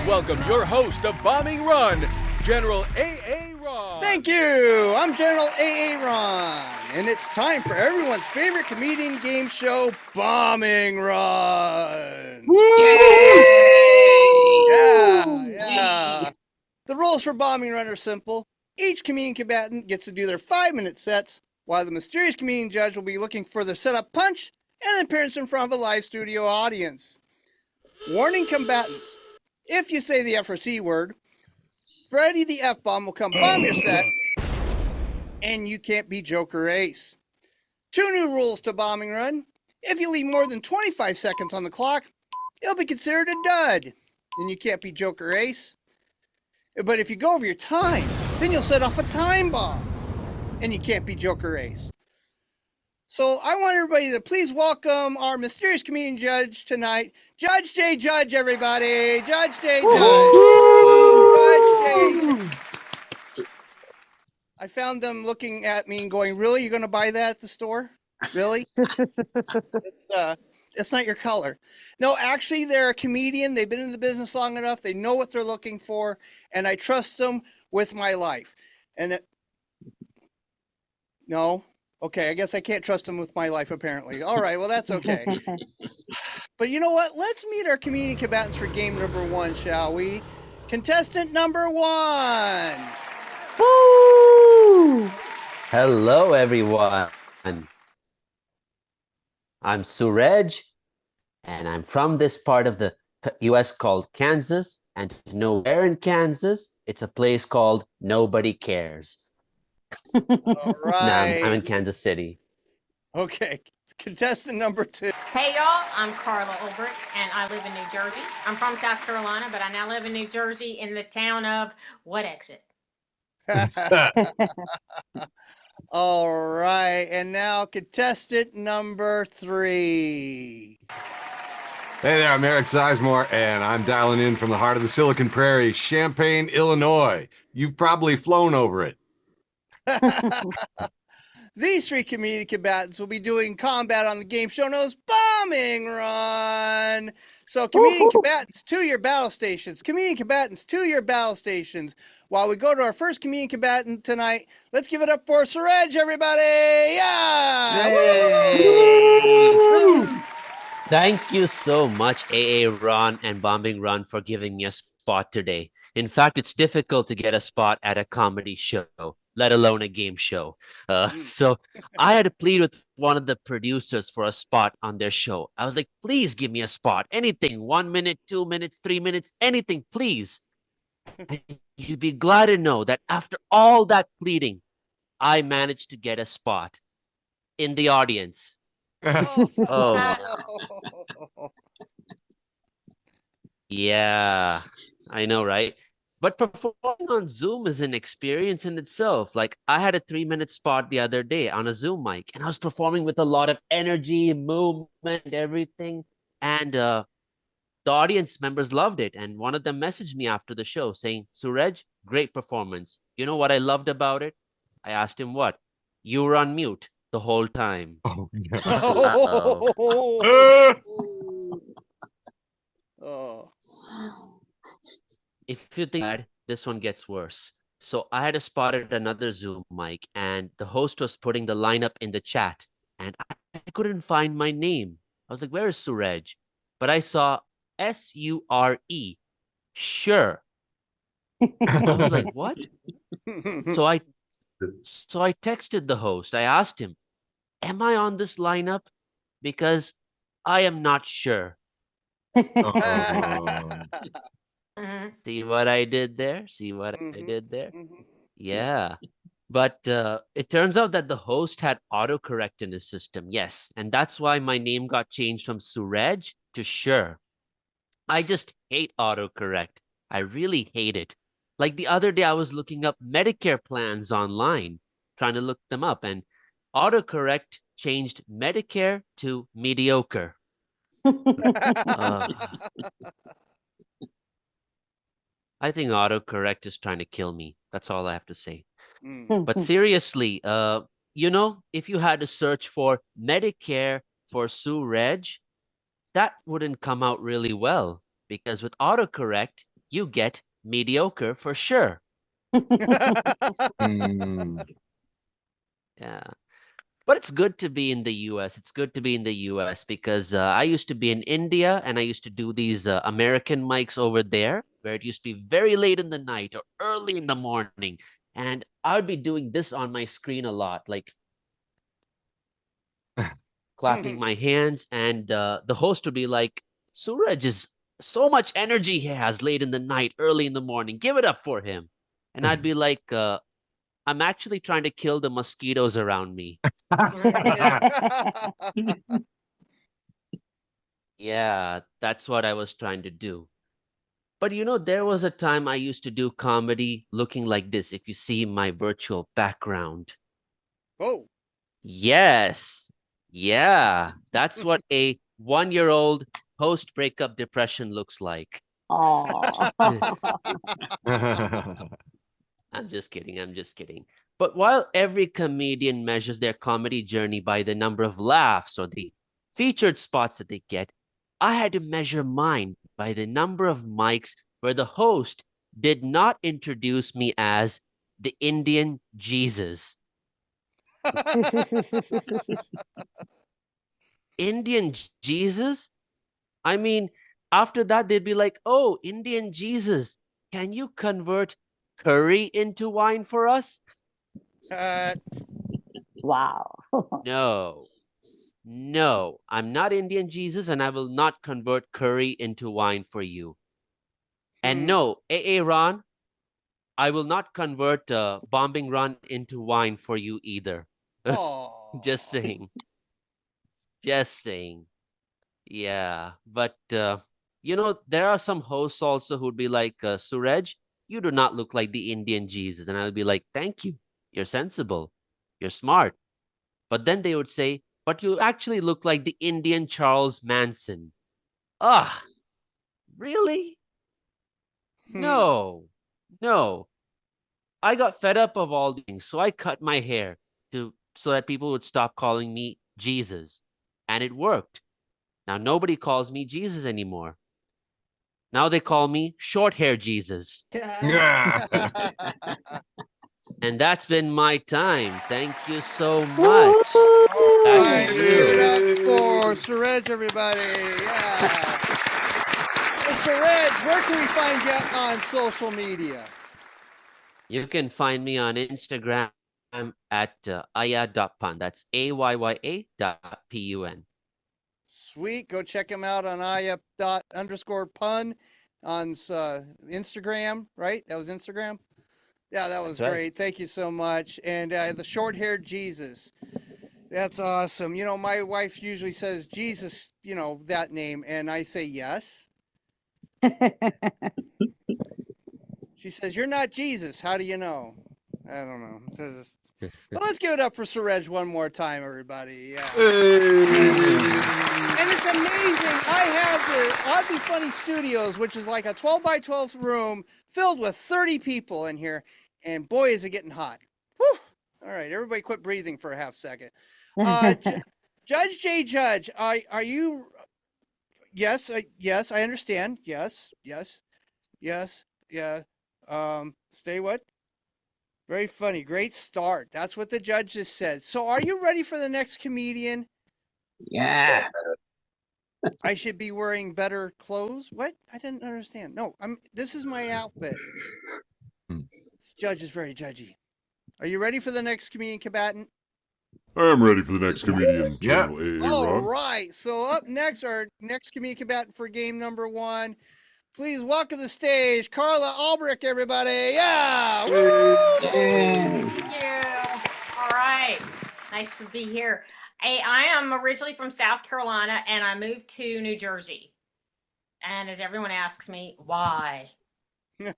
welcome your host of Bombing Run, General A.A. Ron. Thank you. I'm General A.A. Ron, and it's time for everyone's favorite comedian game show, Bombing Run. Yay! Yeah. The rules for Bombing Run are simple. Each comedian combatant gets to do their 5-minute sets, while the mysterious comedian judge will be looking for their setup punch and an appearance in front of a live studio audience. Warning combatants. If you say the F or C word, Freddy the F-bomb will come bomb your set, and you can't be Joker Ace. 2 new rules to Bombing Run. If you leave more than 25 seconds on the clock, it'll be considered a dud, and you can't be Joker Ace. But if you go over your time, then you'll set off a time bomb, and you can't be Joker Ace. So I want everybody to please welcome our mysterious comedian judge tonight, Judge J. Judge, everybody. Judge J. Judge. Judge J. I found them looking at me and going, really? You're going to buy that at the store? Really? It's not your color. No, actually, they're a comedian. They've been in the business long enough. They know what they're looking for, and I trust them with my life. And no? Okay, I guess I can't trust them with my life, apparently. All right, well, that's okay. But you know what? Let's meet our comedian combatants for game number 1, shall we? Contestant number 1. Woo! Hello, everyone. I'm Suraj, and I'm from this part of the U.S. called Kansas. And to know where in Kansas, it's a place called Nobody Cares. All right. I'm in Kansas City. Okay, contestant number 2. Hey y'all, I'm Carla Ulbrich and I live in New Jersey. I'm from South Carolina, but I now live in New Jersey in the town of what exit? All right, and now contestant number 3. Hey there, I'm Eric Sizemore, and I'm dialing in from the heart of the Silicon Prairie, Champaign, Illinois. You've probably flown over it. These 3 comedian combatants will be doing combat on the game show known as Bombing Run. So comedian combatants to your battle stations. Comedian combatants to your battle stations. While we go to our first comedian combatant tonight, let's give it up for Suraj, everybody. Yeah! Yay! Thank you so much, AA Ron and Bombing Run, for giving me a spot today. In fact, it's difficult to get a spot at a comedy show, let alone a game show. So I had to plead with one of the producers for a spot on their show. I was like, please give me a spot. Anything, 1 minute, 2 minutes, 3 minutes, anything, please. And you'd be glad to know that after all that pleading, I managed to get a spot in the audience. Oh. Yeah, I know, right? But performing on Zoom is an experience in itself. Like, I had a 3-minute spot the other day on a Zoom mic, and I was performing with a lot of energy, movement, everything. And the audience members loved it. And one of them messaged me after the show saying, Suraj, great performance. You know what I loved about it? I asked him what? You were on mute the whole time. Oh, no. Oh. If you think bad, this one gets worse. So I had a spot at another Zoom mic, and the host was putting the lineup in the chat, and I couldn't find my name. I was like, where is Suraj? But I saw S-U-R-E, sure. I was like, what? So I texted the host. I asked him, am I on this lineup? Because I am not sure. See what I did there? See what I did there? Yeah. But it turns out that the host had autocorrect in his system. Yes. And that's why my name got changed from Suraj to Sure. I just hate autocorrect. I really hate it. Like the other day, I was looking up Medicare plans online, trying to look them up, and autocorrect changed Medicare to mediocre. I think autocorrect is trying to kill me. That's all I have to say. But seriously, you know, if you had to search for Medicare for Suraj, that wouldn't come out really well, because with autocorrect, you get mediocre for sure. Mm. Yeah. But it's good to be in the US. It's good to be in the US because I used to be in India and I used to do these American mics over there where it used to be very late in the night or early in the morning. And I would be doing this on my screen a lot, like clapping my hands. And the host would be like, Suraj is so much energy he has late in the night, early in the morning. Give it up for him. And I'd be like, I'm actually trying to kill the mosquitoes around me. Yeah, that's what I was trying to do. But there was a time I used to do comedy looking like this, if you see my virtual background. Oh. Yes. Yeah, that's what a 1-year-old post-breakup depression looks like. Oh. I'm just kidding. I'm just kidding. But while every comedian measures their comedy journey by the number of laughs or the featured spots that they get, I had to measure mine by the number of mics where the host did not introduce me as the Indian Jesus. Indian Jesus? I mean, after that, they'd be like, oh, Indian Jesus, can you convert curry into wine for us? Wow. No, no, I'm not Indian Jesus, and I will not convert curry into wine for you. And no, A.A. Ron, I will not convert bombing Ron into wine for you either. Oh. Just saying. Just saying. Yeah, but there are some hosts also who'd be like, Suraj, you do not look like the Indian Jesus. And I'll be like, thank you. You're sensible. You're smart. But then they would say, but you actually look like the Indian Charles Manson. Ah, really? No, no. I got fed up of all these things, so I cut my hair so that people would stop calling me Jesus. And it worked. Now nobody calls me Jesus anymore. Now they call me short hair Jesus. And that's been my time. Thank you so much. All Back right, to give it you. up for Suraj, everybody. Yeah. Hey, Suraj, where can we find you on social media? You can find me on Instagram at aya.pun. That's AYYA.PUN. Sweet. Go check him out on aya._pun on Instagram, right? That was Instagram? Yeah, that was That's right. great. Thank you so much. And the short-haired Jesus. That's awesome. My wife usually says Jesus, that name, and I say yes. She says, you're not Jesus. How do you know? I don't know. But let's give it up for Suraj one more time, everybody. Yeah. And it's amazing. I have the Oddly Funny Studios, which is like a 12 by 12 room filled with 30 people in here. And boy, is it getting hot. Whew. All right, everybody quit breathing for a half second. Judge J. Judge, are you... Yes, yes, I understand. Yes, yeah. Stay what? Very funny. Great start. That's what the judge just said. So are you ready for the next comedian? Yeah. I should be wearing better clothes? What? I didn't understand. No, this is my outfit. This judge is very judgy. Are you ready for the next comedian combatant? I am ready for the next comedian, Yeah. General A.A. All Ron. right. So up next, our next comedian combatant for game number 1. Please welcome to the stage, Carla Albrecht, everybody. Yeah. Woo! Thank you. All right. Nice to be here. I am originally from South Carolina and I moved to New Jersey. And as everyone asks me, why? Yep.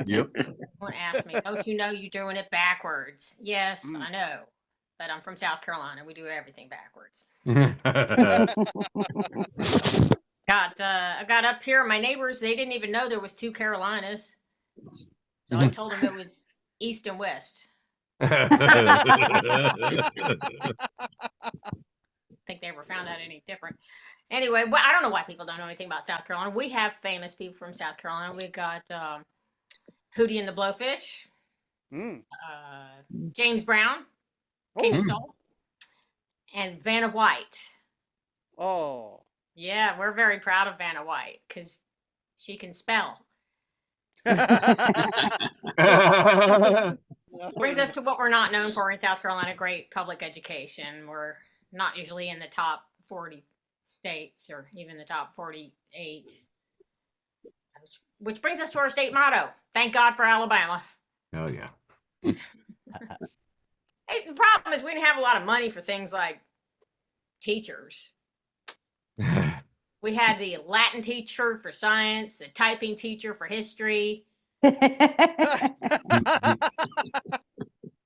Someone asked me, don't you know you're doing it backwards? Yes, I know. But I'm from South Carolina. We do everything backwards. I got up here. My neighbors, they didn't even know there was 2 Carolinas. So I told them it was east and west. I think they ever found out any different. Anyway, well, I don't know why people don't know anything about South Carolina. We have famous people from South Carolina. We got Hootie and the Blowfish, Mm. James Brown, King of Soul, and Vanna White. Oh. Yeah, we're very proud of Vanna White because she can spell. Brings us to what we're not known for in South Carolina, great public education. We're not usually in the top 40 states or even the top 48. Which brings us to our state motto. Thank God for Alabama. Oh, yeah. Hey, the problem is we didn't have a lot of money for things like teachers. We had the Latin teacher for science, the typing teacher for history. I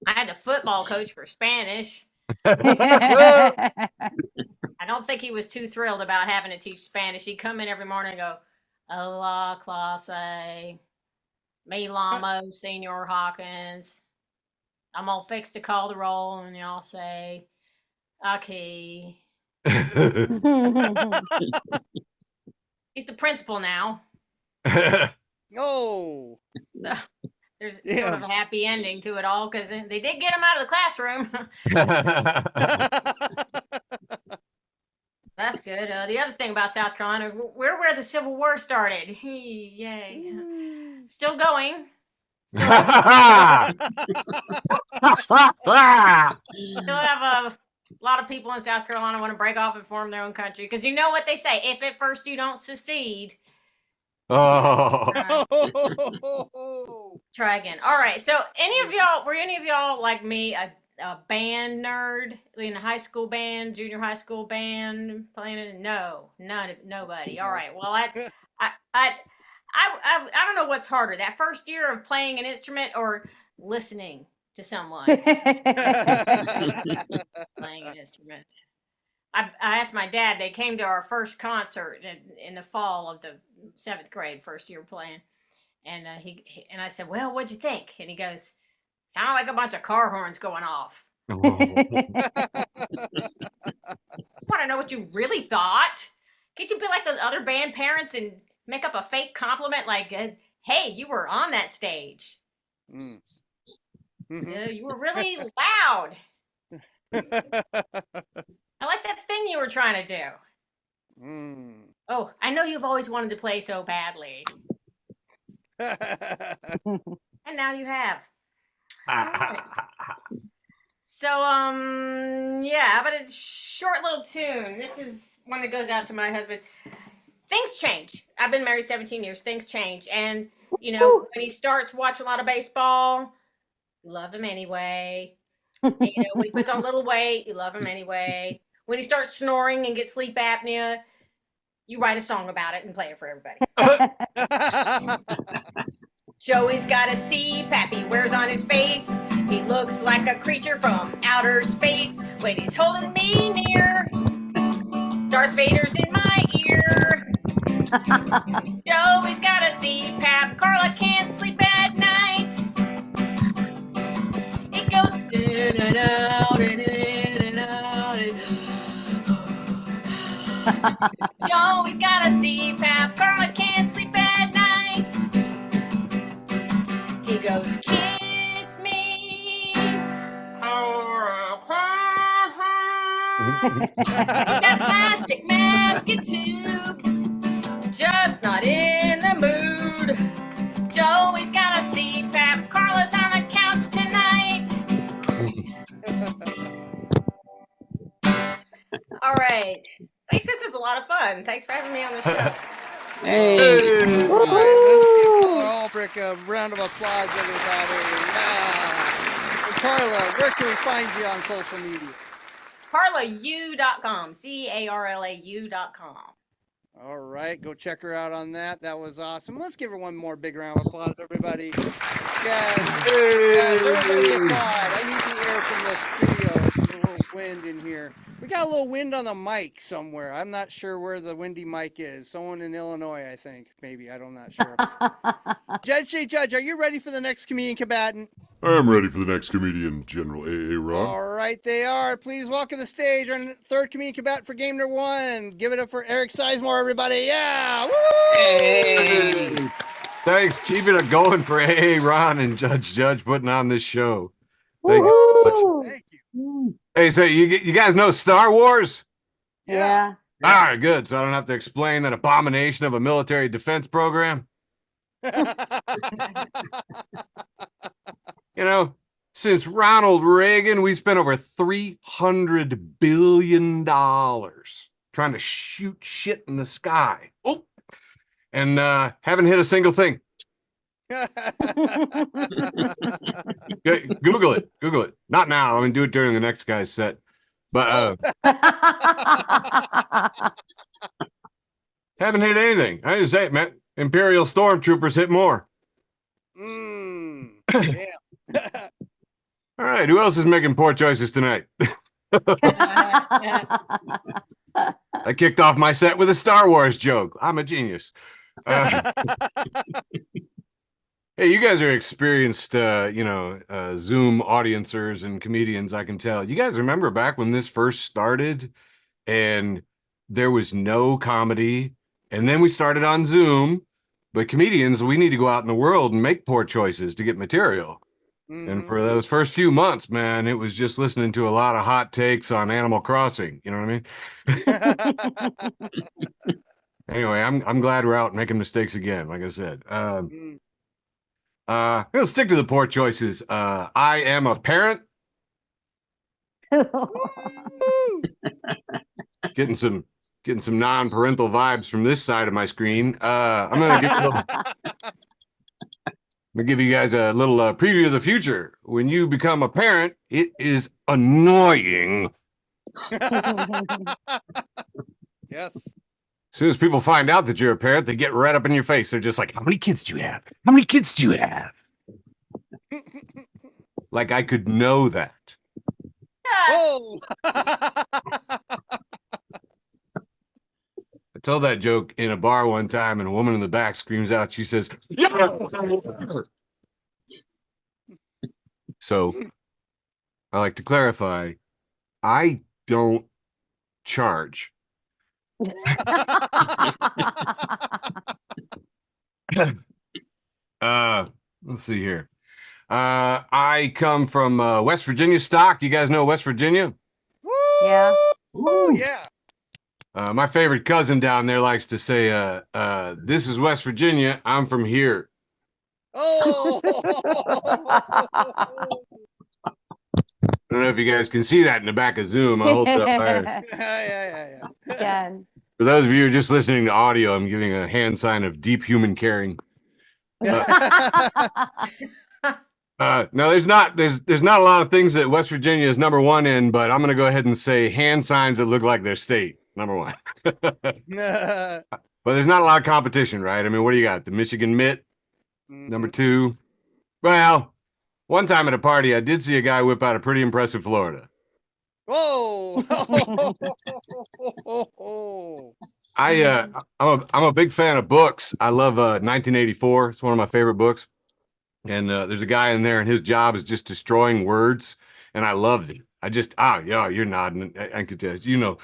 had the football coach for Spanish. I don't think he was too thrilled about having to teach Spanish. He'd come in every morning and go, Hola, clase. Me Lamo, Senor Hawkins. I'm all fixed to call the roll, and y'all say, okay. He's the principal now. Oh. So there's sort of a happy ending to it all because they did get him out of the classroom. That's good. The other thing about South Carolina, we're where the Civil War started. Yay. Still going. Still have a lot of people in South Carolina want to break off and form their own country because you know what they say: if at first you don't secede, Oh. try again. All right. So, were any of y'all like me, a band nerd in a high school band, junior high school band, playing it? No, nobody. All right. Well, I don't know what's harder, that first year of playing an instrument or listening to someone playing an instrument. I asked my dad. They came to our first concert in the fall of the 7th grade, first year playing, and I said, "Well, what'd you think?" And he goes, "Sounded like a bunch of car horns going off." Oh. Want to know what you really thought? Can't you be like the other band parents and make up a fake compliment like, "Hey, you were on that stage. You were really loud. I like that thing you were trying to do." Oh, I know you've always wanted to play so badly. And now you have. Right. So, yeah, but it's a short little tune. This is one that goes out to my husband. Things change. I've been married 17 years. Things change. And, when he starts watching a lot of baseball, you love him anyway. When he puts on a little weight, you love him anyway. When he starts snoring and gets sleep apnea, you write a song about it and play it for everybody. Joey's got a CPAP he wears on his face. He looks like a creature from outer space when he's holding me near. Darth Vader's in my ear. Joey's got a CPAP. Carla can't sleep at night. It goes in and out and in and out. Joey's got a CPAP. Carla can't sleep at night. He goes, kiss me. That plastic mask and tube, just not in the mood. Joey's got a CPAP. Carla's on the couch tonight. All right. Thanks. This is a lot of fun. Thanks for having me on the show. Hey. All right, let's give Carla Albrecht a round of applause, everybody. And Carla, where can we find you on social media? CarlaU.com. CarlaU.com. All right, go check her out on that. That was awesome. Let's give her one more big round of applause, everybody. Yes, everybody applaud. I need the air from the studio. There's a little wind in here. We got a little wind on the mic somewhere. I'm not sure where the windy mic is. Someone in Illinois, I think. Maybe. I'm not sure. Judge, are you ready for the next comedian combatant? I'm ready for the next comedian, General A.A. Ron. All right, they are. Please welcome to the stage our third comedian combatant for game number 1. Give it up for Eric Sizemore, everybody. Yeah. Woo! Hey. Thanks. Keeping it going for A.A. Ron and Judge putting on this show. Thank you so much. Woohoo! Thank you. Hey, so you guys know Star Wars? Yeah. All right, good. So I don't have to explain that abomination of a military defense program. You know, since Ronald Reagan, we spent over $300 billion trying to shoot shit in the sky. Oh, and haven't hit a single thing. Google it. Google it. Not now. I'm going to do it during the next guy's set. But haven't hit anything. I just say it, man. Imperial stormtroopers hit more. Yeah. All right. Who else is making poor choices tonight? I kicked off my set with a Star Wars joke. I'm a genius. Hey, you guys are experienced, Zoom audiencers and comedians, I can tell. You guys remember back when this first started and there was no comedy, and then we started on Zoom, but comedians, we need to go out in the world and make poor choices to get material. And for those first few months, man, it was just listening to a lot of hot takes on Animal Crossing. You know what I mean? Anyway, I'm glad we're out making mistakes again, like I said. We'll stick to the poor choices. I am a parent. Getting some non-parental vibes from this side of my screen. I'm gonna give you guys a little preview of the future. When you become a parent, it is annoying. Yes. As soon as people find out that you're a parent, they get right up in your face. They're just like, how many kids do you have? How many kids do you have? Like I could know that. Whoa. I told that joke in a bar one time, and a woman in the back screams out, she says, so I like to clarify, I don't charge. Let's see here. I come from West Virginia stock. You guys know West Virginia? Yeah. Oh, yeah. My favorite cousin down there likes to say, this is West Virginia. I'm from here. Oh. I don't know if you guys can see that in the back of Zoom. I hold it up there. Yeah. Again. For those of you who are just listening to audio, I'm giving a hand sign of deep human caring. No, there's not a lot of things that West Virginia is number one in, but I'm going to go ahead and say hand signs that look like their state, number one. But there's not a lot of competition, right? I mean, what do you got? The Michigan Mitt, number 2. Well, one time at a party, I did see a guy whip out a pretty impressive Florida. Whoa. I'm a big fan of books. I love 1984. It's one of my favorite books. And there's a guy in there, and his job is just destroying words. And I loved it. You're nodding. I could tell the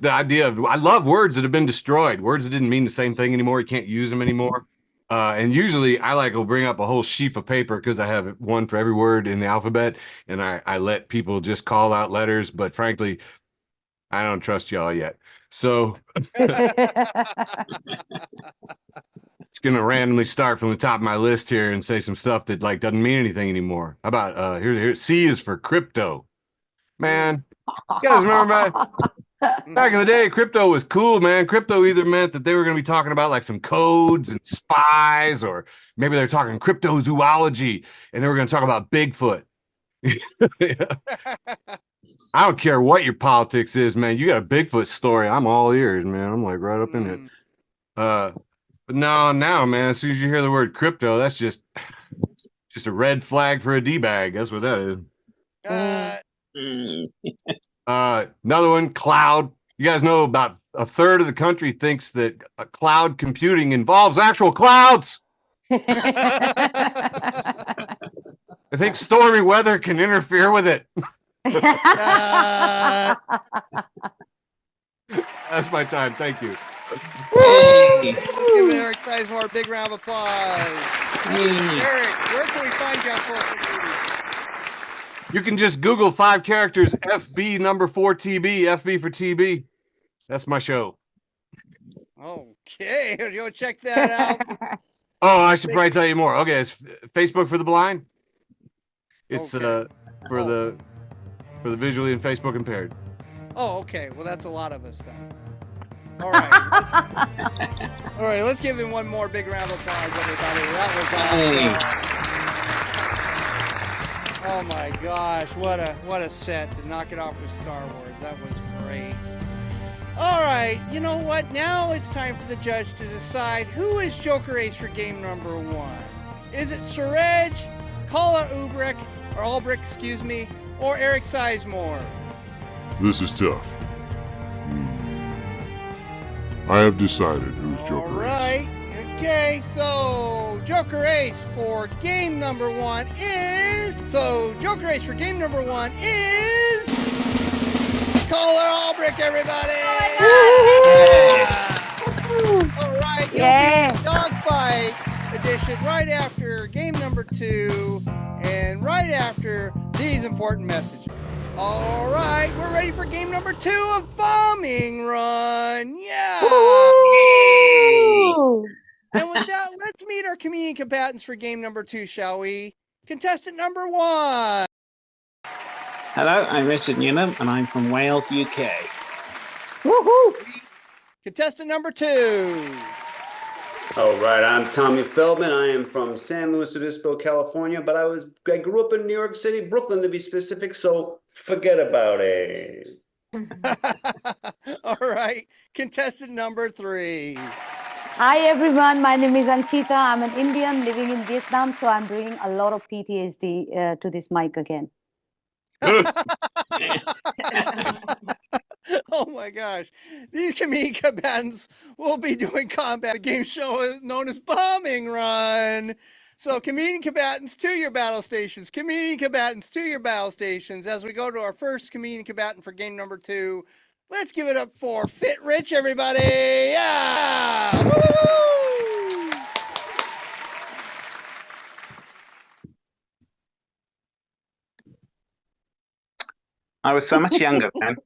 idea of, I love words that have been destroyed. Words that didn't mean the same thing anymore. You can't use them anymore. And usually will bring up a whole sheaf of paper because I have one for every word in the alphabet. And I let people just call out letters. But frankly, I don't trust y'all yet. So it's going to randomly start from the top of my list here and say some stuff that doesn't mean anything anymore. How about here? C is for crypto. Man, you guys remember back in the day, crypto was cool, man. Crypto either meant that they were going to be talking about some codes and spies, or maybe they're talking cryptozoology and they were going to talk about Bigfoot. I don't care what your politics is, man. You got a Bigfoot story, I'm all ears, man. I'm right up in it. But now, man, as soon as you hear the word crypto, that's just a red flag for a D-bag. That's what that is. Another one, cloud. You guys know about a third of the country thinks that cloud computing involves actual clouds. I think stormy weather can interfere with it. Uh, That's my time. Thank you. Hey. let's give Eric Sizemore a big round of applause. Hey. Eric, where can we find you on social media? You can just Google 5 characters FB number 4 TB, FB for TB. That's my show. Okay, go check that out. Oh, I should probably tell you more. Okay, it's Facebook for the blind. It's Okay. for the visually and Facebook impaired. Oh, okay. Well, that's a lot of us then. All right. All right, let's give him one more big round of applause, everybody. That was awesome. Oh my gosh, what a set to knock it off with Star Wars. That was great. All right, you know what? Now it's time for the judge to decide who is Joker Ace for game number 1. Is it Suraj, Kala Ubrick, or Albrecht, excuse me, or Eric Sizemore? This is tough. I have decided who's Joker All Ace. right. Okay, so Joker Ace for game number 1 is... So Joker Ace for game number 1 is... Caller Albrecht, everybody! All right, you'll Yeah. be Dogfight edition right after game number 2 and right after these important messages. All right, we're ready for game number 2 of Bombing Run. Yeah! Woo! And with that, let's meet our comedian combatants for game number 2, shall we? Contestant number 1. Hello, I'm Richard Newnham, and I'm from Wales, UK. Woohoo! Contestant number 2. All right, I'm Tommy Feldman. I am from San Luis Obispo, California, but I grew up in New York City, Brooklyn to be specific, so forget about it. All right, contestant number 3. Hi everyone, my name is Ankita. I'm an Indian living in Vietnam, so I'm bringing a lot of PTSD to this mic again. Oh my gosh. These comedian combatants will be doing combat. The game show is known as Bombing Run. So comedian combatants to your battle stations. Comedian combatants to your battle stations. As we go to our first comedian combatant for game number 2, let's give it up for Fit Rich, everybody. Yeah! Woo! I was so much younger then.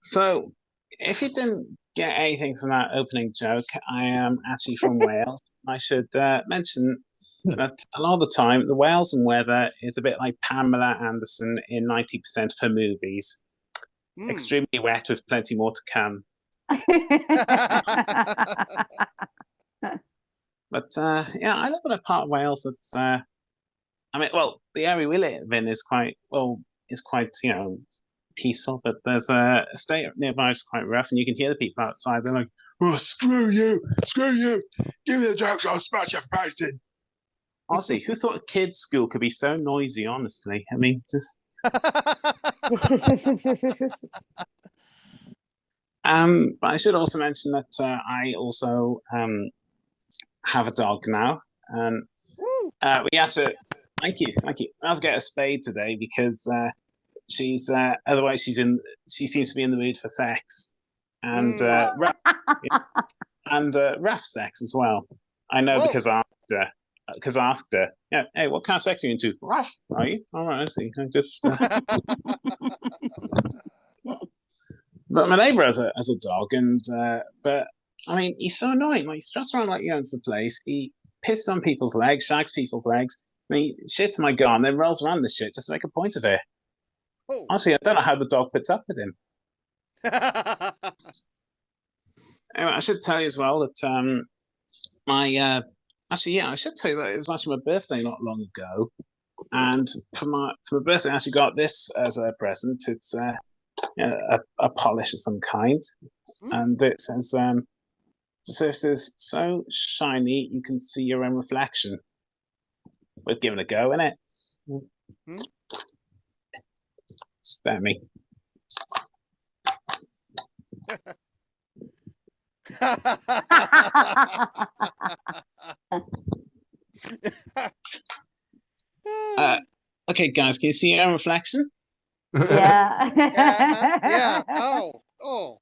So, if you didn't get anything from that opening joke, I am actually from Wales. I should mention that a lot of the time, the Wales and weather is a bit like Pamela Anderson in 90% of her movies. Extremely wet with plenty more to come. But yeah, I live in a part of Wales that's I mean, well, the area we live in is quite peaceful, but there's a estate nearby that's quite rough, and you can hear the people outside. They're like, "Oh, screw you, give me the jokes, I'll smash your face in." Honestly, who thought a kids' school could be so noisy? Honestly, I mean, just but I should also mention that I also have a dog now, and we have to. Thank you. I have to get a spade today because she's otherwise she seems to be in the mood for sex, and rough sex as well. I know because I asked her, yeah, hey, what kind of sex are you into? Rough, are you? All right, I see. I just. But my neighbor has a dog, and but I mean, he's so annoying. Like, he struts around like he owns the place. He pisses on people's legs, shags people's legs. I mean, he shits my gun, then rolls around the shit just to make a point of it. Oh. Honestly, I don't know how the dog puts up with him. Anyway, I should tell you as well that I should tell you that it was actually my birthday not long ago, and for my birthday, I actually got this as a present. It's a polish of some kind, and it says "Surface so shiny you can see your own reflection." We're giving it a go, innit? Spare me. Okay, guys, can you see your own reflection? Yeah. Yeah. Oh. Well,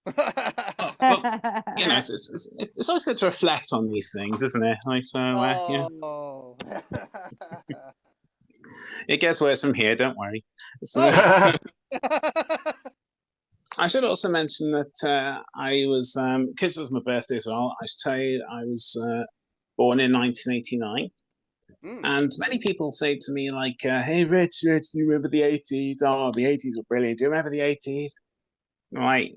you know, it's always good to reflect on these things, isn't it? Like, so, yeah. Oh. It gets worse from here, don't worry. So, Oh. I should also mention that I was, because it was my birthday as well, I should tell you I was born in 1989. And many people say to me, like, hey, Rich, do you remember the 80s? Oh, the 80s were brilliant. Do you remember the 80s? I'm like,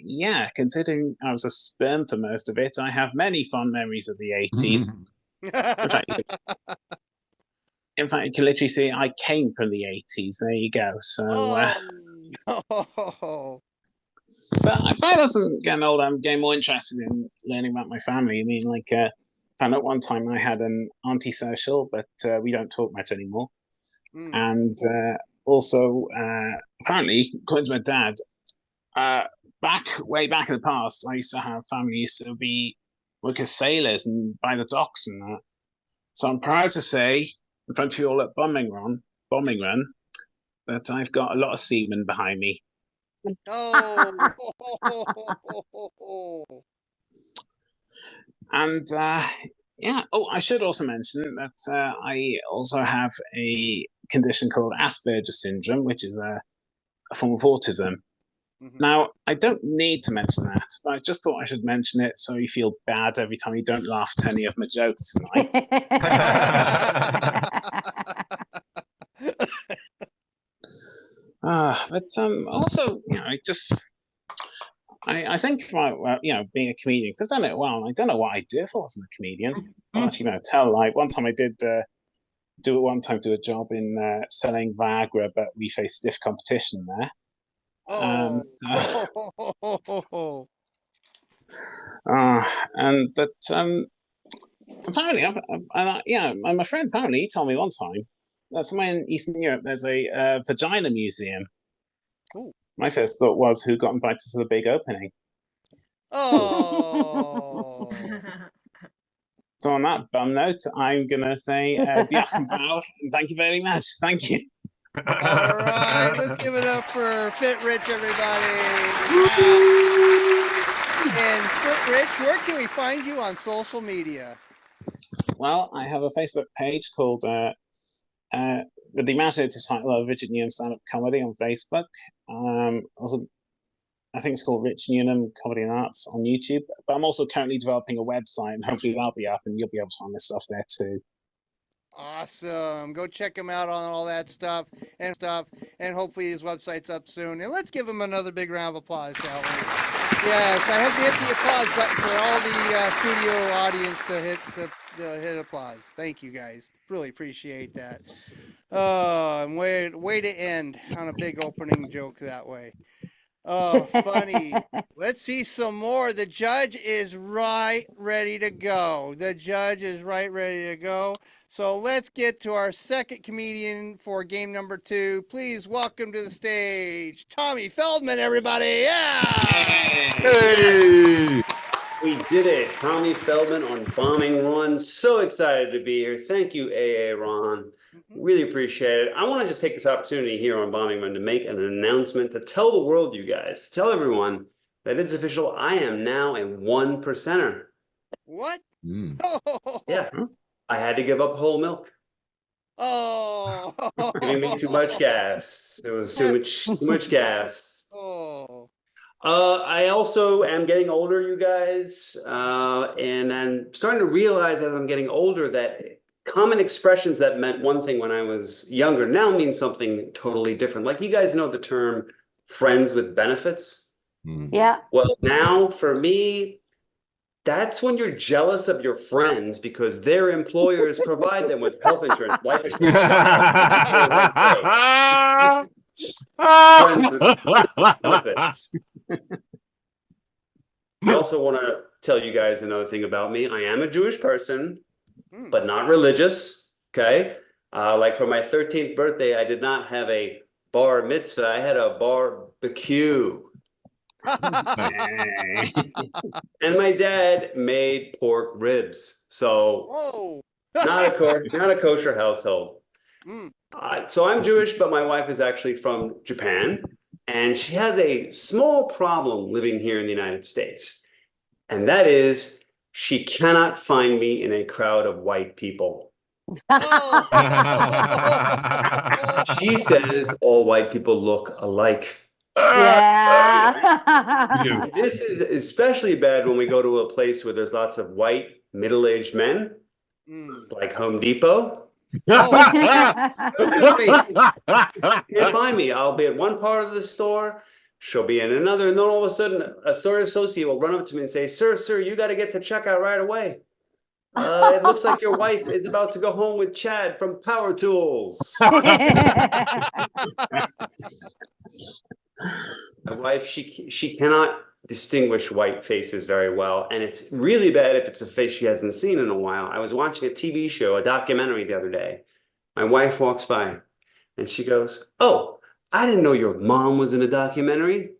yeah, considering I was a sperm for most of it, I have many fond memories of the 80s. In fact, you can literally see I came from the 80s. There you go. So, but I find as I'm getting older, I'm getting more interested in learning about my family. I mean, like, I found out one time I had an antisocial, but we don't talk much anymore. And also, apparently, according to my dad, way back in the past, I used to have family used to work as sailors and by the docks and that. So I'm proud to say, in front of you all at Bombing Run, that I've got a lot of seamen behind me. Oh. And yeah, I should also mention that I also have a condition called Asperger's syndrome, which is a form of autism. Now, I don't need to mention that, but I just thought I should mention it so you feel bad every time you don't laugh at any of my jokes tonight. But also, you know, I think about, you know, being a comedian, because I've done it well, and I don't know what I'd do if I wasn't a comedian. I'll actually tell, like, one time I did do a job in selling Viagra, but we faced stiff competition there. But apparently, yeah, my friend apparently he told me one time that somewhere in Eastern Europe there's a vagina museum. Ooh. My first thought was, who got invited to the big opening? Oh. So on that bum note, I'm gonna say diolch yn fawr, and thank you very much. Thank you. All right, let's give it up for Fit Rich, everybody. And Fit Rich, where can we find you on social media? Well, I have a Facebook page called with the imaginative title of Richard Newnham Stand-Up Comedy on Facebook. Also, I think it's called Rich Newnham Comedy and Arts on YouTube. But I'm also currently developing a website, and hopefully that'll be up, and you'll be able to find my stuff there too. Awesome. Go check him out on all that stuff. And hopefully his website's up soon. And let's give him another big round of applause, shall we? Yes, I have to hit the applause button for all the studio audience to hit applause. Thank you, guys. Really appreciate that. And way to end on a big opening joke that way. Oh, funny. Let's see some more. The judge is ready to go. So let's get to our second comedian for game number 2. Please welcome to the stage, Tommy Feldman, everybody. Yeah! Hey! We did it. Tommy Feldman on Bombing Run. So excited to be here. Thank you, AA Ron. Really appreciate it. I want to just take this opportunity here on Bombing Run to make an announcement to tell the world, you guys, tell everyone that it's official. I am now a 1%er. What? Yeah. I had to give up whole milk. Oh. Giving me too much gas. It was too much gas. Oh. I also am getting older, you guys, and I'm starting to realize as I'm getting older that common expressions that meant one thing when I was younger now mean something totally different. Like, you guys know the term friends with benefits? Yeah. Well, now for me, that's when you're jealous of your friends because their employers provide them with health insurance, life insurance. Friends with benefits. I also want to tell you guys another thing about me. I am a Jewish person, but not religious. Okay. Like for my 13th birthday, I did not have a bar mitzvah. I had a barbecue. And my dad made pork ribs. So Whoa. not a kosher household. Mm. So I'm Jewish, but my wife is actually from Japan, and she has a small problem living here in the United States. And that is she cannot find me in a crowd of white people. Oh. She says all white people look alike. Yeah. This is especially bad when we go to a place where there's lots of white middle-aged men, like Home Depot. Can't find me. I'll be at one part of the store, she'll be in another, and then all of a sudden a store associate will run up to me and say, sir, you got to get to checkout right away. It looks like your wife is about to go home with Chad from Power Tools. My wife, she cannot distinguish white faces very well, and it's really bad if it's a face she hasn't seen in a while. I was watching a TV show, a documentary the other day. My wife walks by and she goes, oh, I didn't know your mom was in a documentary.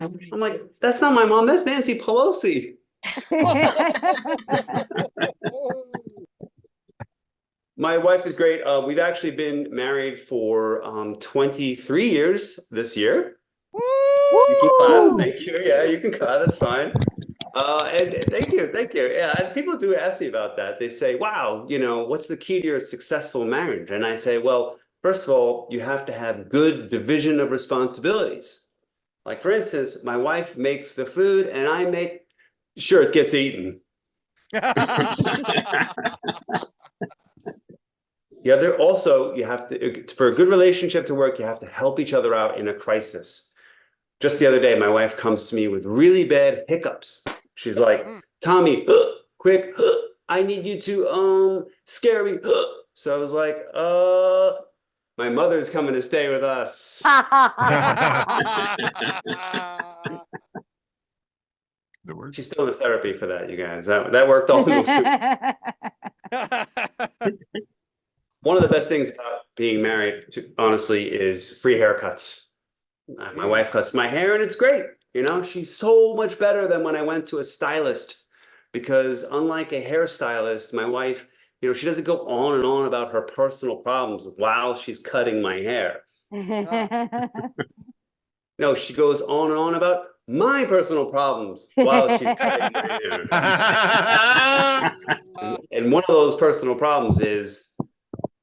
I'm like, that's not my mom, that's Nancy Pelosi. My wife is great. We've actually been married for 23 years this year. You can clap. Thank you. Yeah, you can clap. That's fine. And thank you. Yeah, and people do ask me about that. They say, wow, what's the key to your successful marriage? And I say, well, first of all, you have to have good division of responsibilities. Like, for instance, my wife makes the food and I make sure it gets eaten. The other, also, you have to, for a good relationship to work, you have to help each other out in a crisis. Just the other day, my wife comes to me with really bad hiccups. She's like, Tommy, quick, I need you to scare me. So I was like, my mother's coming to stay with us. She's still in therapy for that, you guys. That worked almost too. One of the best things about being married, honestly, is free haircuts. My wife cuts my hair and it's great. She's so much better than when I went to a stylist, because unlike a hairstylist, my wife, she doesn't go on and on about her personal problems while she's cutting my hair. No, she goes on and on about my personal problems while she's cutting my hair. And one of those personal problems is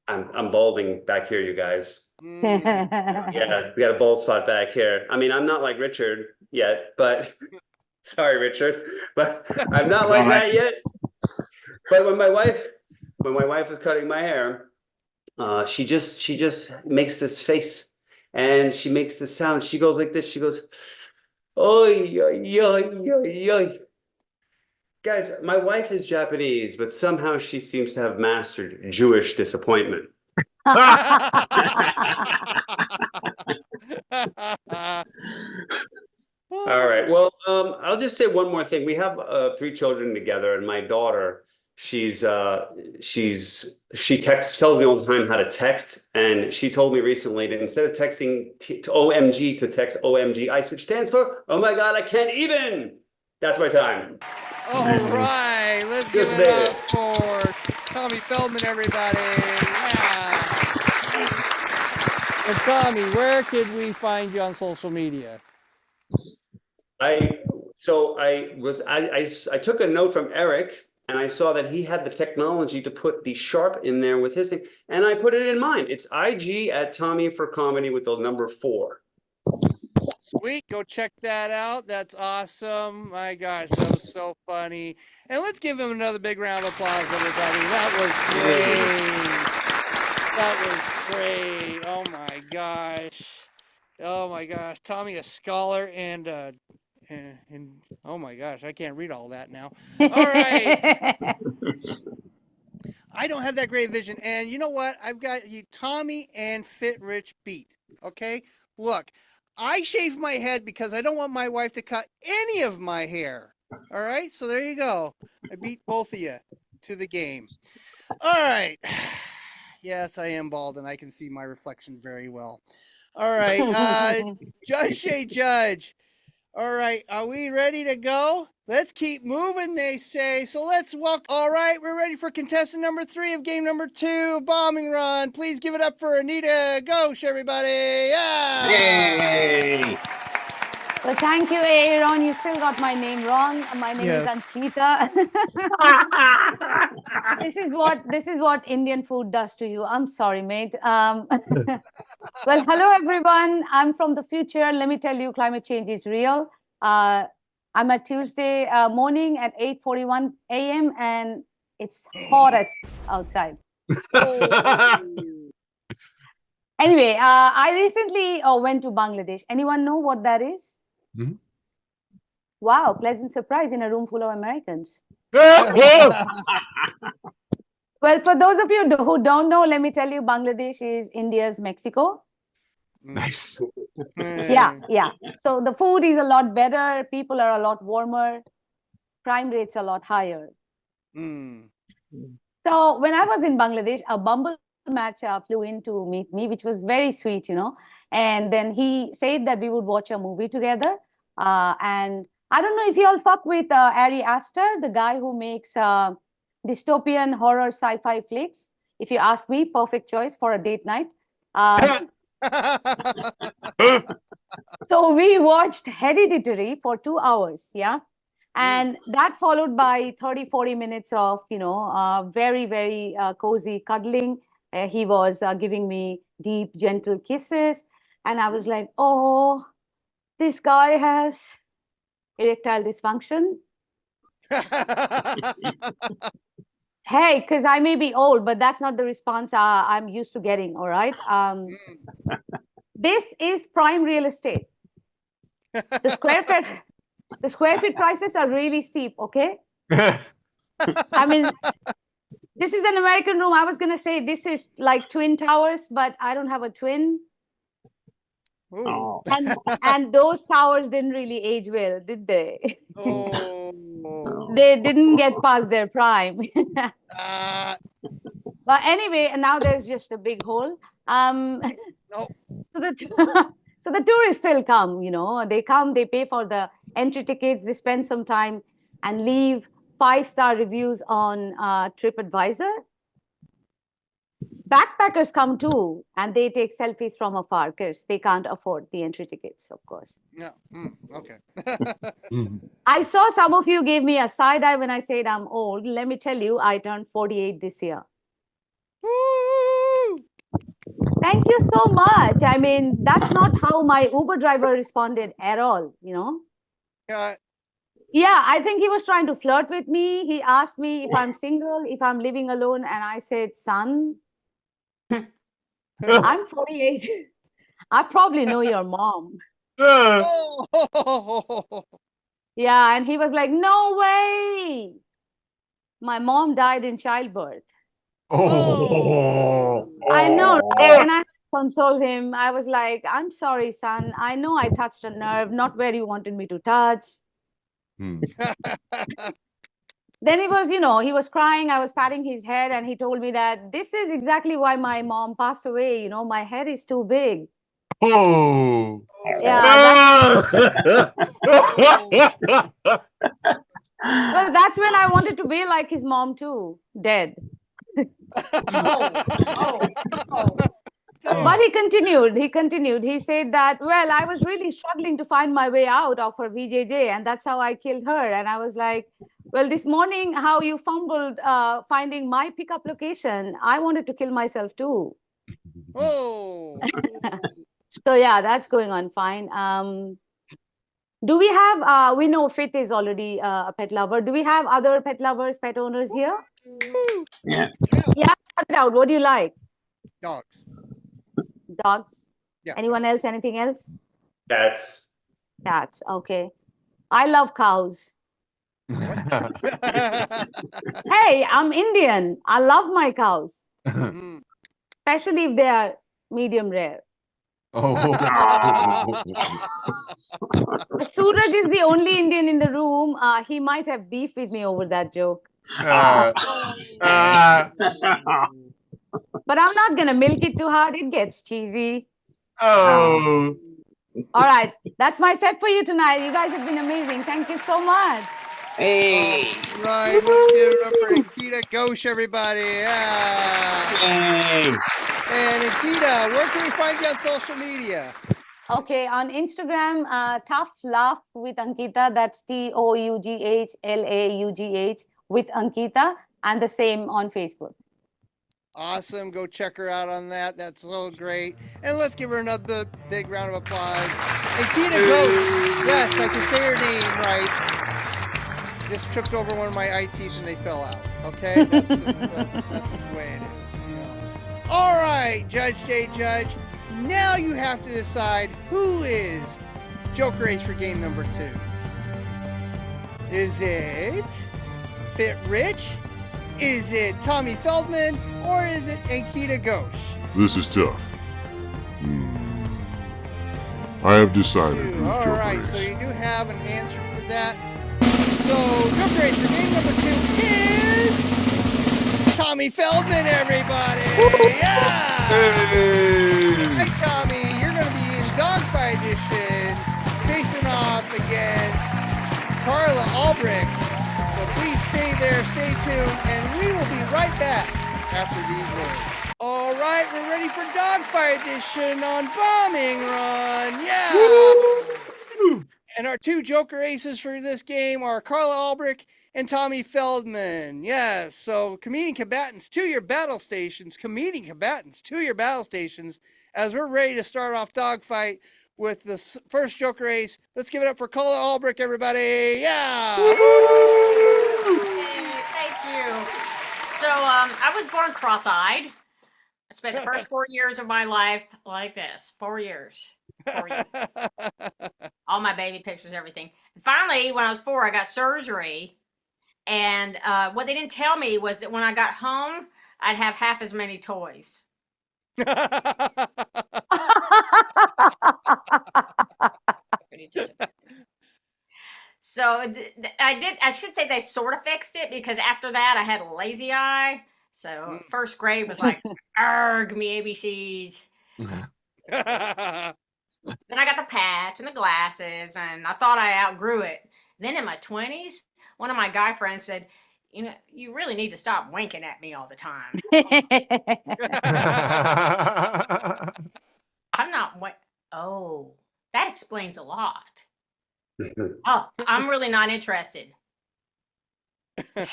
I'm balding back here, you guys. Yeah, we got a bald spot back here. I mean, I'm not like Richard yet, but sorry, Richard, but I'm not like that yet. But when my wife was cutting my hair, she just makes this face and she makes this sound. She goes like this. She goes, "Oy, oy, oy, oy, oy." Guys, my wife is Japanese, but somehow she seems to have mastered Jewish disappointment. All right. Well, I'll just say one more thing. We have 3 children together, and my daughter, she tells me all the time how to text, and she told me recently that instead of texting OMG to text OMGI, which stands for "Oh my God, I can't even." That's my time. All right, let's give it up for Tommy Feldman, everybody. Yeah. And Tommy, where could we find you on social media? I took a note from Eric, and I saw that he had the technology to put the sharp in there with his thing, and I put it in mine. It's IG at Tommy for Comedy with the number 4. Sweet, go check that out. That's awesome. My gosh, that was so funny. And let's give him another big round of applause, everybody. That was great. Oh my gosh. Oh my gosh. Tommy, a scholar and oh my gosh, I can't read all that now. All right. I don't have that great vision. And you know what? I've got you Tommy and Fit Rich beat. Okay? Look, I shave my head because I don't want my wife to cut any of my hair. All right? So there you go. I beat both of you to the game. All right. Yes, I am bald and I can see my reflection very well. All right. Judge Shay Judge, All right, are we ready to go? Let's keep moving, they say. So let's walk. All right, we're ready for contestant number 3 of game number 2 of Bombing Run. Please give it up for Ankita Ghosh, everybody. Yeah! Yay! Well, thank you, Aaron. You still got my name wrong. My name is Ankita. This is what Indian food does to you. I'm sorry, mate. Well, hello everyone. I'm from the future. Let me tell you, climate change is real. I'm at Tuesday morning at 8:41 a.m. and it's hot as outside. Anyway, I recently went to Bangladesh. Anyone know what that is? Mhm. Wow, pleasant surprise in a room full of Americans. Well, for those of you who don't know, let me tell you, Bangladesh is India's Mexico. Nice. Yeah. So the food is a lot better. People are a lot warmer. Crime rates a lot higher. So when I was in Bangladesh, a Bumble match flew in to meet me, which was very sweet, you know. And then he said that we would watch a movie together. And I don't know if you all fuck with Ari Aster, the guy who makes dystopian horror sci-fi flicks. If you ask me, perfect choice for a date night. So we watched Hereditary for 2 hours, yeah. And that followed by 30-40 minutes of, you know, very, very cozy cuddling. He was giving me deep, gentle kisses. And I was like, oh, this guy has erectile dysfunction. Hey, because I may be old, but that's not the response I'm used to getting, all right? This is prime real estate. The square feet prices are really steep, okay? I mean, this is an American room. I was going to say this is like Twin Towers, but I don't have a twin. Oh. And those towers didn't really age well, did they? Oh. They didn't get past their prime. But anyway, and now there's just a big hole. So the tourists still come, you know, they come, they pay for the entry tickets, they spend some time and leave 5-star reviews on TripAdvisor. Backpackers come too, and they take selfies from afar because they can't afford the entry tickets, of course. Yeah. Okay. I saw some of you gave me a side eye when I said I'm old. Let me tell you, I turned 48 this year. Woo! Thank you so much. I mean, that's not how my Uber driver responded at all, you know? Yeah, I think he was trying to flirt with me. He asked me if I'm single, if I'm living alone, and I said, son, I'm 48. I probably know your mom. Yeah, and he was like, no way. My mom died in childbirth. I know. And I consoled him. I was like, I'm sorry, son. I know I touched a nerve, not where you wanted me to touch. Then he was, you know, he was crying. I was patting his head and he told me that this is exactly why my mom passed away. You know, my head is too big. Oh. Yeah. Well, that's when I wanted to be like his mom too, dead. But he continued. He said that, well, I was really struggling to find my way out of her VJJ, and that's how I killed her. And I was like, well, this morning, how you fumbled finding my pickup location, I wanted to kill myself too. Oh. So yeah, that's going on fine. Do we have, we know Fit is already a pet lover. Do we have other pet lovers, pet owners here? Yeah. Yeah, start it out. What do you like? Dogs. Dogs? Yeah. Anyone else? Anything else? Cats. Cats. Okay. I love cows. Hey, I'm Indian. I love my cows, especially if they are medium rare. Suraj is the only Indian in the room. He might have beef with me over that joke. But I'm not going to milk it too hard. It gets cheesy. Oh. All right. That's my set for you tonight. You guys have been amazing. Thank you so much. Hey. Right, let's give it up for Ankita Ghosh, everybody. Yeah. Yay. And Ankita, where can we find you on social media? Okay, on Instagram, Tough Laugh with Ankita. That's TOUGHLAUGH with Ankita, and the same on Facebook. Awesome. Go check her out on that. That's so great. And let's give her another big round of applause. Ankita Ghosh. Yes, I can say her name right. Just tripped over one of my eye teeth and they fell out. Okay? That's just the way it is. You know? All right, Judge J. Judge. Now you have to decide who is Joker Ace for game number 2. Is it Fit Rich? Is it Tommy Feldman? Or is it Ankita Ghosh? This is tough. I have decided who's All Joker right, Ace. so you do have an answer for that. So Joker Ace for game number 2 is Tommy Feldman, everybody. Yeah. Hey, Tommy, you're going to be in Dogfight Edition, facing off against Carla Albrecht. So please stay there, stay tuned, and we will be right back after these words. All right, we're ready for Dogfight Edition on Bombing Run. Yeah. And our 2 Joker Aces for this game are Carla Albrecht and Tommy Feldman. Yes, so Comedian Combatants to your battle stations. Comedian Combatants to your battle stations as we're ready to start off Dogfight with the first Joker Ace. Let's give it up for Carla Albrecht, everybody. Yeah. Thank you. So I was born cross-eyed. I spent the first 4 years of my life like this. 4 years. 4 years. All my baby pictures, everything. And finally, when I was 4, I got surgery. And what they didn't tell me was that when I got home, I'd have half as many toys. So I should say they sort of fixed it because after that I had a lazy eye. So first grade was like, arg, me ABCs. Then I got the patch and the glasses and I thought I outgrew it. Then in my 20s, one of my guy friends said, you know, you really need to stop winking at me all the time. I'm not, oh, that explains a lot. Oh, I'm really not interested. I'll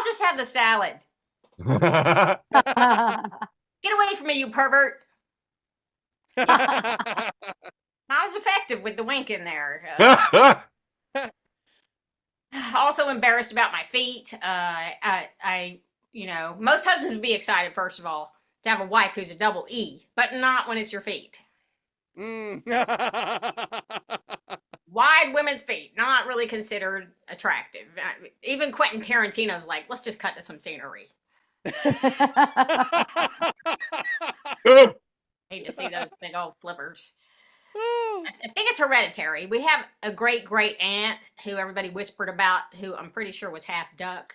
just have the salad. Get away from me, you pervert. Not as effective with the wink in there. Also embarrassed about my feet. You know, most husbands would be excited, first of all, to have a wife who's a double E, but not when it's your feet. Wide women's feet, not really considered attractive. Even Quentin Tarantino's like, let's just cut to some scenery. Hate to see those big old flippers. I think it's hereditary. We have a great aunt who everybody whispered about, who I'm pretty sure was half duck.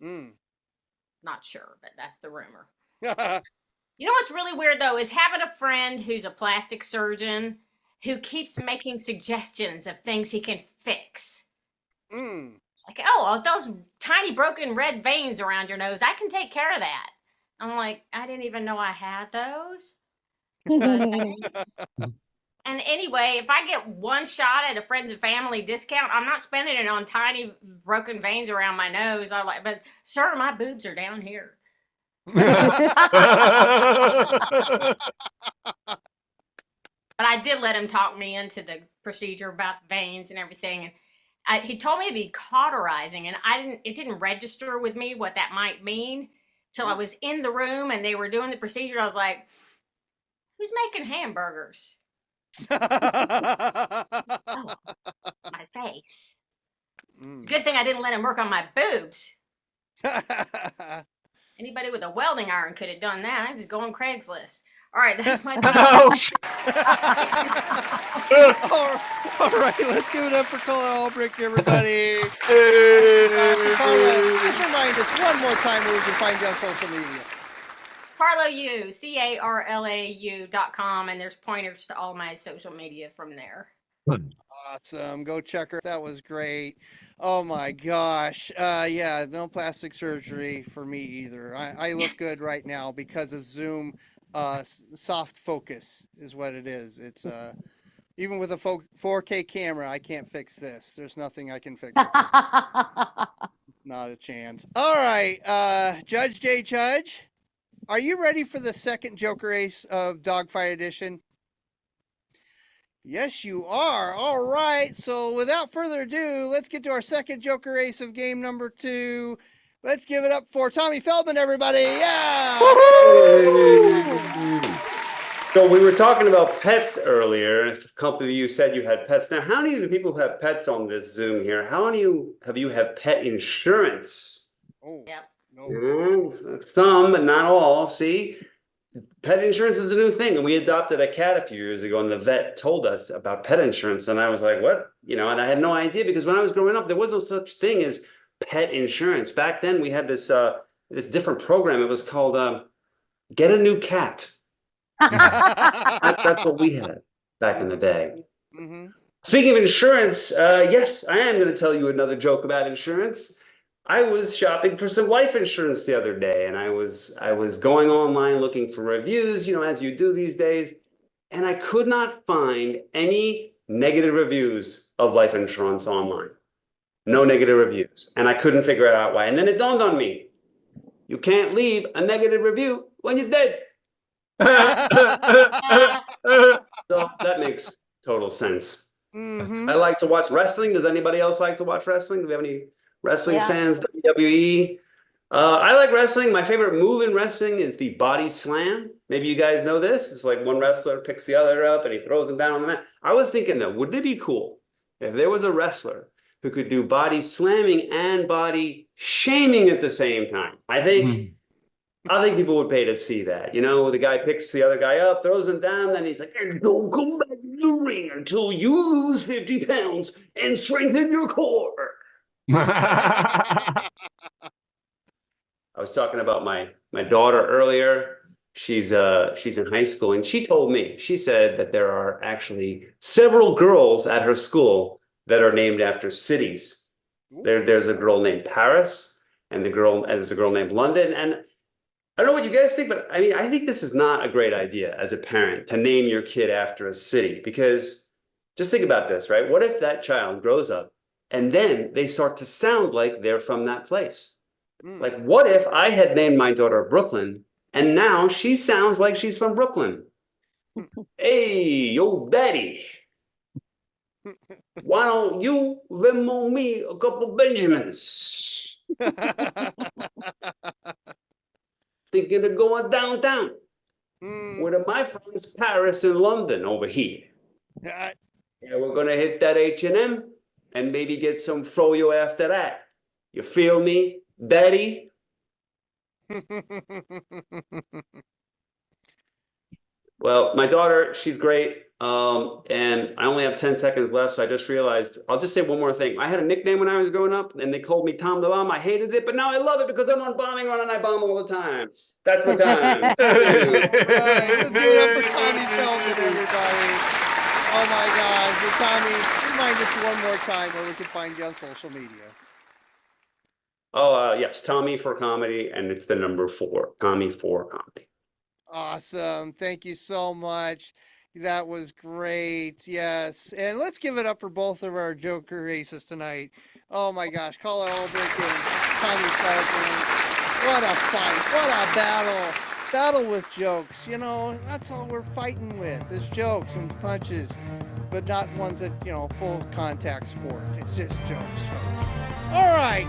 Not sure, but that's the rumor. You know what's really weird though is having a friend who's a plastic surgeon who keeps making suggestions of things he can fix. Like, oh, those tiny broken red veins around your nose, I can take care of that. I'm like, I didn't even know I had those. And anyway, if I get one shot at a friends and family discount, I'm not spending it on tiny broken veins around my nose. I'm like, but sir, my boobs are down here. But I did let him talk me into the procedure about the veins and everything. And he told me it'd be cauterizing, and it didn't register with me what that might mean till I was in the room and they were doing the procedure. I was like, who's making hamburgers? Oh, my face. It's a good thing I didn't let him work on my boobs. Anybody with a welding iron could have done that. I just go on Craigslist. All right, that's my all right, let's give it up for Carla Albrecht, everybody. Carla, just remind us one more time where we can find you on social media. Carlau, CARLAU.com, and there's pointers to all my social media from there. Awesome. Go check her. That was great. Oh my gosh. Yeah, no plastic surgery for me either. I look good right now because of Zoom. Soft focus is what it is. It's even with a 4K camera, I can't fix this. There's nothing I can fix with this. Not a chance. All right, Judge J. Judge, are you ready for the second Joker Ace of Dogfight Edition? Yes, you are. All right. So without further ado, let's get to our second Joker Ace of game number 2. Let's give it up for Tommy Feldman, everybody. Yeah. So we were talking about pets earlier. A couple of you said you had pets. Now, how many people have pets on this Zoom here? How many of you have pet insurance? Oh, Yep. no. Some, but not all. See? Pet insurance is a new thing, and we adopted a cat a few years ago, and the vet told us about pet insurance, and I was like, what? You know, and I had no idea, because when I was growing up, there was no such thing as pet insurance. Back then, we had this different program. It was called Get a New Cat. That's what we had back in the day. Mm-hmm. Speaking of insurance, yes, I am going to tell you another joke about insurance. I was shopping for some life insurance the other day, and I was going online looking for reviews, you know, as you do these days, and I could not find any negative reviews of life insurance online. No negative reviews, and I couldn't figure out why. And then it dawned on me, you can't leave a negative review when you're dead. So that makes total sense. Mm-hmm. I like to watch wrestling. Does anybody else like to watch wrestling? Do we have any wrestling fans? WWE. I like wrestling. My favorite move in wrestling is the body slam. Maybe you guys know this. It's like one wrestler picks the other up and he throws him down on the mat. I was thinking that wouldn't it be cool if there was a wrestler who could do body slamming and body shaming at the same time? I think people would pay to see that. You know, the guy picks the other guy up, throws him down, then he's like, and don't come back to the ring until you lose 50 pounds and strengthen your core. I was talking about my daughter earlier. She's in high school, and she told me, she said that there are actually several girls at her school that are named after cities. There's a girl named Paris, and there's a girl named London. And I don't know what you guys think, but I mean, I think this is not a great idea as a parent to name your kid after a city, because just think about this, right? What if that child grows up and then they start to sound like they're from that place? Like, what if I had named my daughter Brooklyn and now she sounds like she's from Brooklyn? Hey, yo, daddy, why don't you Venmo me a couple Benjamins? Thinking of going downtown with my friends Paris and London over here. Yeah, we're gonna hit that H&M and maybe get some froyo after that. You feel me, daddy? Well, my daughter, she's great. And I only have 10 seconds left, so I just realized, I'll just say one more thing. I had a nickname when I was growing up, and they called me Tom the Bomb. I hated it, but now I love it because I'm on Bombing Run and I bomb all the time. That's the time. All right, let's give it up for Tommy Feldman, everybody. Oh my gosh. Well, Tommy, remind us one more time where we can find you on social media. Oh, yes, Tommy for Comedy, and it's the number 4, Tommy for Comedy. Awesome. Thank you so much. That was great. Yes. And let's give it up for both of our Joker aces tonight. Oh my gosh. Carlau Ulbrich and Tommy Feldman. What a fight. What a battle. Battle with jokes. You know, that's all we're fighting with is jokes and punches, but not ones that, you know, full contact sport. It's just jokes, folks. All right.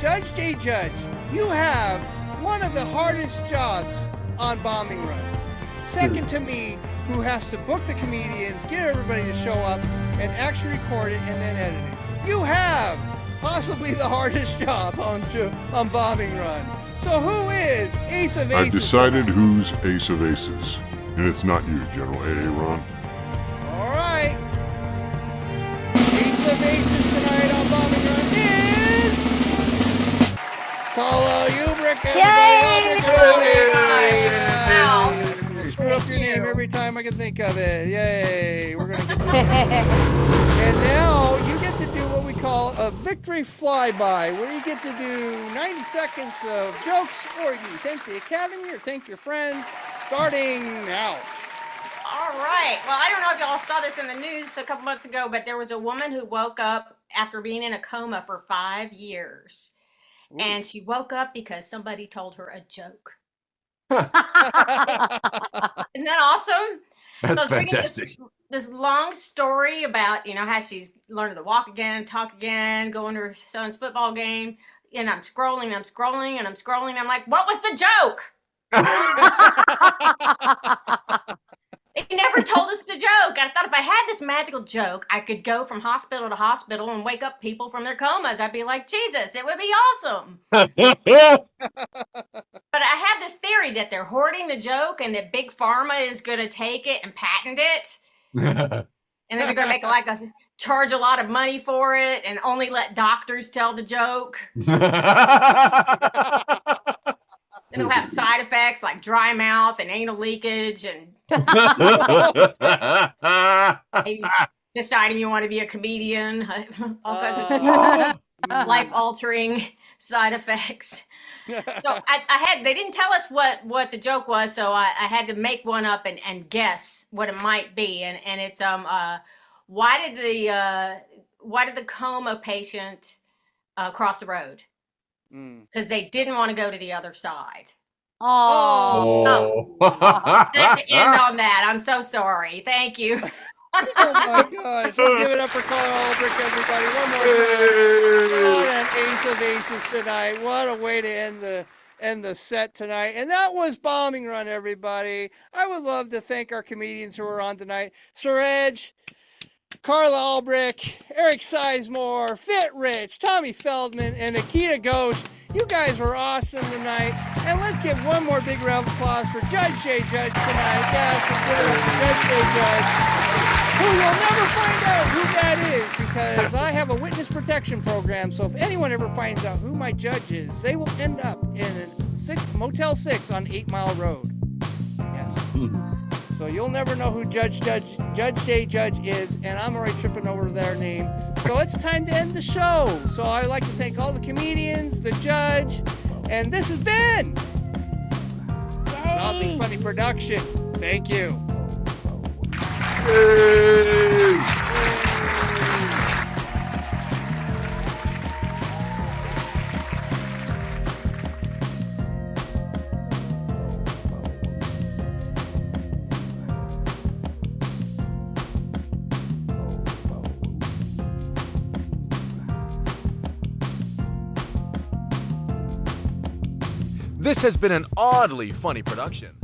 Judge J. Judge, you have one of the hardest jobs on Bombing Run. Second to me, who has to book the comedians, get everybody to show up, and actually record it and then edit it. You have possibly the hardest job on Bombing Run. So who is Ace of Aces? I've decided who's Ace of Aces, and it's not you, General A.A. Ron. All right. Ace of Aces tonight on Bombing Run is Carlau Ulbrich, everybody. time I can think of it. Yay! We're gonna get And now you get to do what we call a victory flyby, where you get to do 90 seconds of jokes, or you thank the Academy or thank your friends, starting now. All right. Well, I don't know if y'all saw this in the news a couple months ago, but there was a woman who woke up after being in a coma for 5 years. Ooh. And she woke up because somebody told her a joke. Huh. Isn't that awesome? That's I was reading fantastic. this long story about, how she's learning to walk again, talk again, going to her son's football game. And I'm scrolling, and I'm scrolling, and I'm scrolling. I'm like, what was the joke? They never told us the joke. I thought if I had this magical joke, I could go from hospital to hospital and wake up people from their comas. I'd be like, Jesus, it would be awesome. But I have this theory that they're hoarding the joke and that Big Pharma is going to take it and patent it. And then they're going to make charge a lot of money for it and only let doctors tell the joke. And it'll have side effects like dry mouth and anal leakage and maybe deciding you want to be a comedian, all kinds of life-altering side effects. So they didn't tell us what the joke was, so I had to make one up and guess what it might be. And it's why did the coma patient cross the road? Because they didn't want to go to the other side. Oh. I have to end on that. I'm so sorry. Thank you. Oh my gosh. Let's give it up for Carl Albrecht, everybody. One more time. What an ace of aces tonight. What a way to end the set tonight. And that was Bombing Run, everybody. I would love to thank our comedians who are on tonight. Suraj, Carla Albrecht, Eric Sizemore, Fit Rich, Tommy Feldman, and Ankita Ghosh. You guys were awesome tonight. And let's give one more big round of applause for Judge J. Judge tonight. Yes, let's give it up for Judge J. Judge, who you'll never find out who that is, because I have a witness protection program. So if anyone ever finds out who my judge is, they will end up in Motel 6 on 8 Mile Road. Yes. So you'll never know who Judge J. Judge is, and I'm already tripping over their name. So it's time to end the show. So I'd like to thank all the comedians, the judge, and this has been an Oddly Funny production. Thank you. This has been an Oddly Funny production.